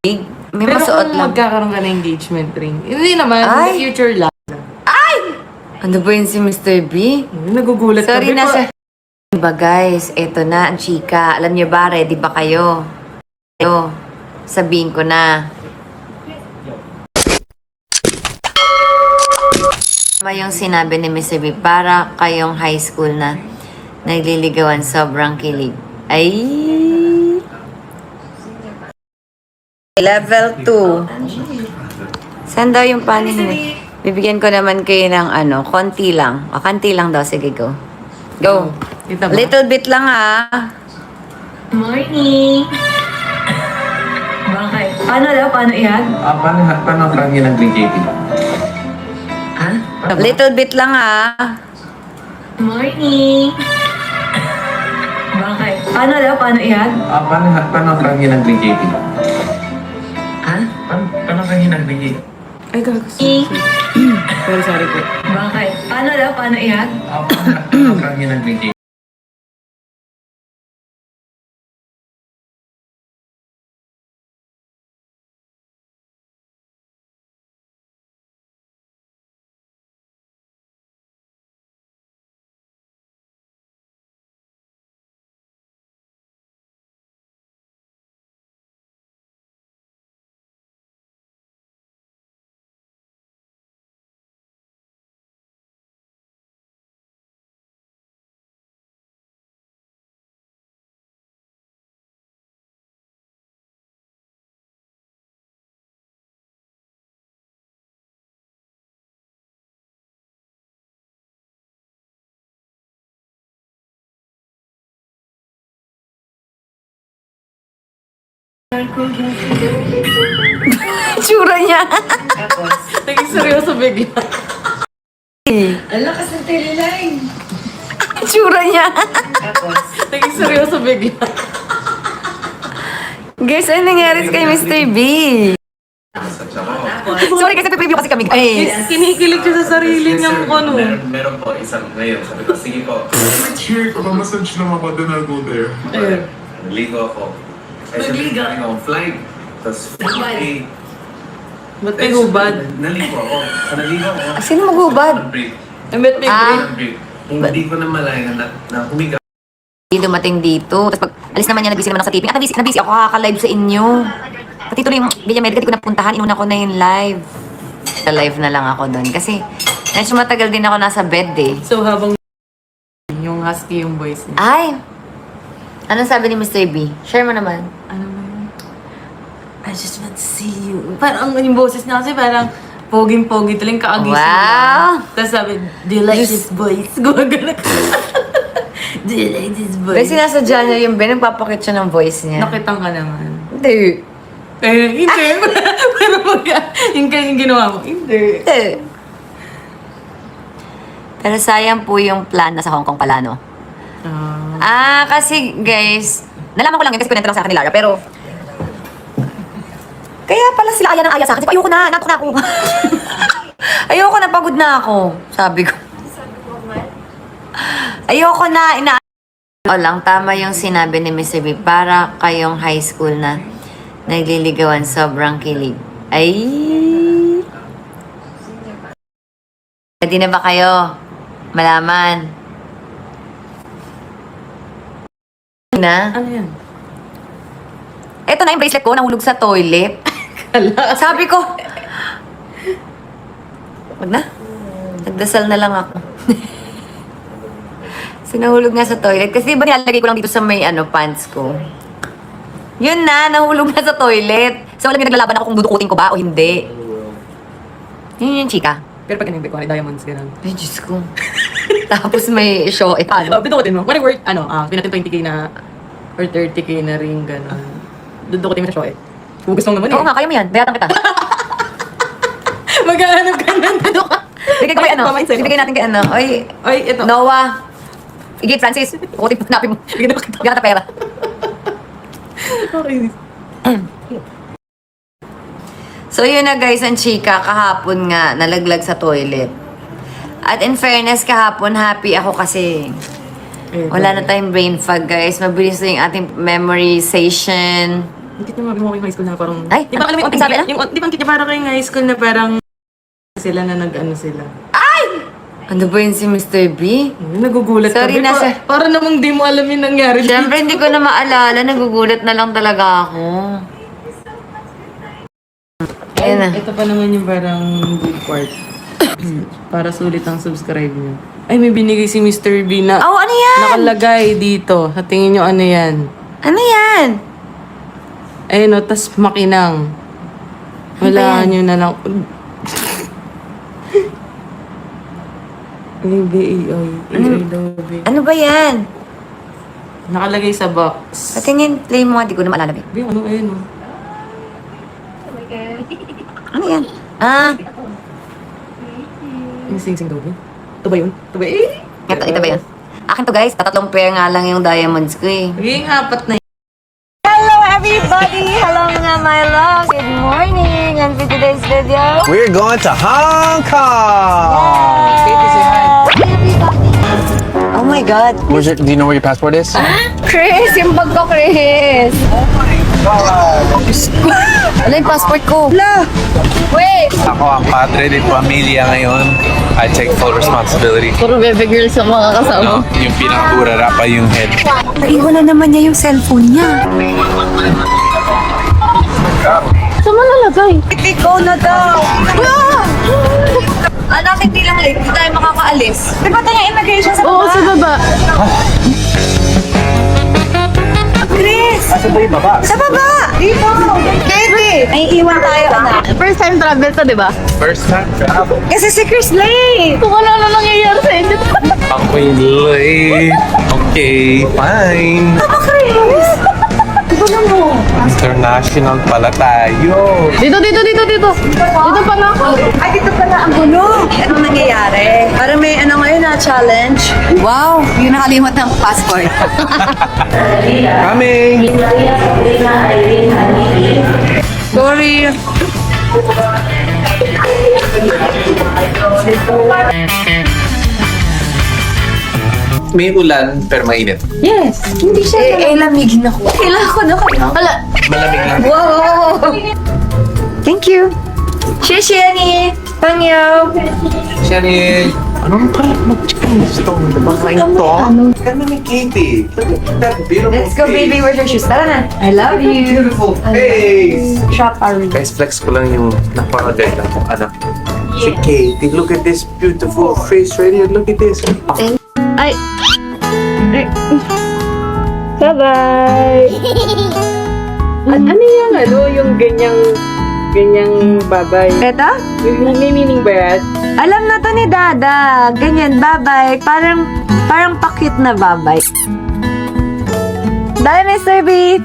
May Pero masuot kung lang. magkakaroon ka ng engagement ring, hindi naman, in Ay! the future lang. Ano ba yun si Mr. B? Nagugulat Sorry ka. na sa... Diba guys, eto na ang chika. Alam niyo ba, ready ba kayo? Sabihin ko na. Tama yung sinabi ni Mr. B, para kayong high school na nagliligawan, sobrang kilig. Ay! Level 2. Saan daw yung panin mo? Bibigyan ko naman kayo ng konti lang. O, kanti lang daw. Sige, go. Go. Kita ba? Little bit lang ha. Morning! Bakit? Paano daw? Paano yan? Paano ang pangin ng JP? Ha? Little bit lang ha. Morning! Bakit? Paano daw? Paano yan? Paano ang pangin ng JP? Ha? Paano ang pangin ng JP? Ay, gago. Sorry po. Bakit? Paano daw? Paano yan? Paano ang pangin ng JP? Tsura niya. Naging seryoso bigla. Ang lakas ng teleline! Tsura niya. Naging seryoso bigla. Guys, ano nangyari kay Mr. B? Sorry kasi preview kasi kami guys. Kinikilig siya sa sarili niyang ano. Meron po isang ngayon. Sabi ko, sige po. Here, mamasage lang ako, then I'll go there. Ayun. Nagligo ako. Nagligo? Ako, flight. Tapos, okay. Ba't may hubad? Naligo ako. Naligo ako. Sino maghubad? Break. Ba't may Ah. break? Break. Hindi ko na malaya na humiga. Hindi dumating dito. Tapos pag alis naman niya, nag-busy naman ako sa taping. At nag-busy ako kakaka-live sa inyo. Pati tuloy yung Villa Medica, di ko napuntahan. Inuna ko na yung live. Sa live na lang ako doon. Kasi medyo matagal din ako nasa bed eh. So habang yung husky yung voice niya. Ay! Anong sabi ni Mr. B? Share mo naman. Ano ba yun? I just want to see you. Parang yung boses niya kasi parang poging-pogi talang kaagising Wow! lang. Tapos sabi, do you like this voice? Gumagana ka. Do you like this voice? Kasi nasa January yung Ben, nagpapakit siya ng voice niya. Nakitang ka naman. Hindi. Eh, hindi. Pero pag yung ginawa mo, hindi. Hindi. Pero sayang po yung plan na sa Hong Kong pala, no? Kasi guys, nalaman ko lang yun kasi pinenta lang sa akin ni Lara, pero kaya pala sila aya ng aya sa akin. Ayoko na, natok na ako. Ayoko na, pagod na ako. Sabi ko. Ayoko na, O lang, tama yung sinabi ni Mr. B, para kayong high school na nagliligawan, sobrang kilig. Ay! Ready na ba kayo? Malaman. Na? Ano yan? Eto na yung bracelet ko, nahulog sa toilet. Sabi ko, wag na. Nagdasal na lang ako. Sinahulog nga sa toilet. Kasi diba nilalagay ko lang dito sa may pants ko. Yun na, nahulog na sa toilet. So alam niyo, naglalaban ako kung dudukutin ko ba o hindi. Yun yung chika. Pero pag hindi ko, diamonds, gano'n. Ay, Diyos ko. Tapos may show. Ano? Pinukutin mo. When I work, pinatin 20k na, or 30k na ring, gano'n. Dudukutin mo sa show eh. Hugas mo naman eh. Oo nga, kaya mo yan. Bayatan kita. Maghahanap ka ng Bigay ko kay Ibigay natin kay Oy, Ay, ito. Noah. Igit, Francis. Pukutin mo, hanapin mo. Bigyan natin pera. Okay. So yun na guys, ang chika, kahapon nga, nalaglag sa toilet. At in fairness, kahapon, happy ako kasi wala na tayong brain fog guys. Mabilis na yung ating memorization. Hindi niya mo yung high school na parang... Ay, di ba alam mo ang sabi na? yung di ba ang parang kayong high school na parang sila na nag-ano sila. Ano ba yun si Mr. B? Nagugulat Sorry kami. na, sir. Para namang di mo alam yung nangyari. Siyempre, hindi ko na maalala. Nagugulat na lang talaga ako. Ayan na. Ito pa naman yung parang good part. Para sulit ang subscribe nyo. Ay, may binigay si Mr. B na Oh, ano yan? nakalagay dito. Sa tingin nyo ano yan? Ano yan? Ayun o, tas makinang. Ano ba Wala yan? nyo na lang. AI love it. Ano ba yan? Nakalagay sa box. Patingin, play mo nga. Di ko na maalala. eh. Be, ano, ayun o. Ano yan? Ah, Yung sing-sing daw ba? Ito ba yun? Ito ba eh? ito ba yun? Akin to guys, tatlong pair nga lang yung diamonds ko eh. Magiging apat na Hello everybody! Hello mga my love! Good morning! And for today's video, We're going to Hong Kong. oh my God! Where's your, do you know where your passport is? Chris! Yung bag ko, Chris! Ano yung passport ko? Wala! Wait! Ako ang padre de pamilya ngayon. I take full responsibility. Puro baby girls ang mga kasama. No, yung pinakaburara pa yung head. Naiwan na naman niya yung cellphone niya. Saan mo nalagay? Ikaw na daw! Anak, hindi lang late. Hindi tayo makakaalis. Di ba tayo immigration sa baba? Oo, sa baba. Chris! Asa ba yung baba? Sa baba! Dito! Katie! May iwan tayo, anak. First time travel to, di ba? First time travel. Kasi si Chris late! Kung ano nangyayari sa inyo. Ako'y late. Okay, fine. Papa Chris! Iba na mo. International pala tayo. Dito. Dito pala ako. Ay, dito pala ang gulo. Anong nangyayari? Parang may ano ngayon na challenge. Wow! Yung nakalimot ng passport. Coming. Sorry. May ulan pero mainit. Hindi siya. Lamigin ako. Kailangan ko na kayo. Wala. Malamig lang. Wow! Thank you. Shishani! Pangyaw! Shani, anong pala mag-Chinese to? Baka ito? Kami ni Katie. Look at that beautiful Let's go, face. baby. Where's your shoes? Tara na. I love you. Beautiful face. Shop Ari. Guys, flex ko lang yung napakaganda ko, anak. Si Katie, look at this beautiful face right here. Look at this. Ay. Bye-bye. Ano yung yung ganyang babay? Ito? May meaning ba yan? Alam na to ni Dada. Ganyan, babay. Parang pakit na babay. Dahil, Mr. B.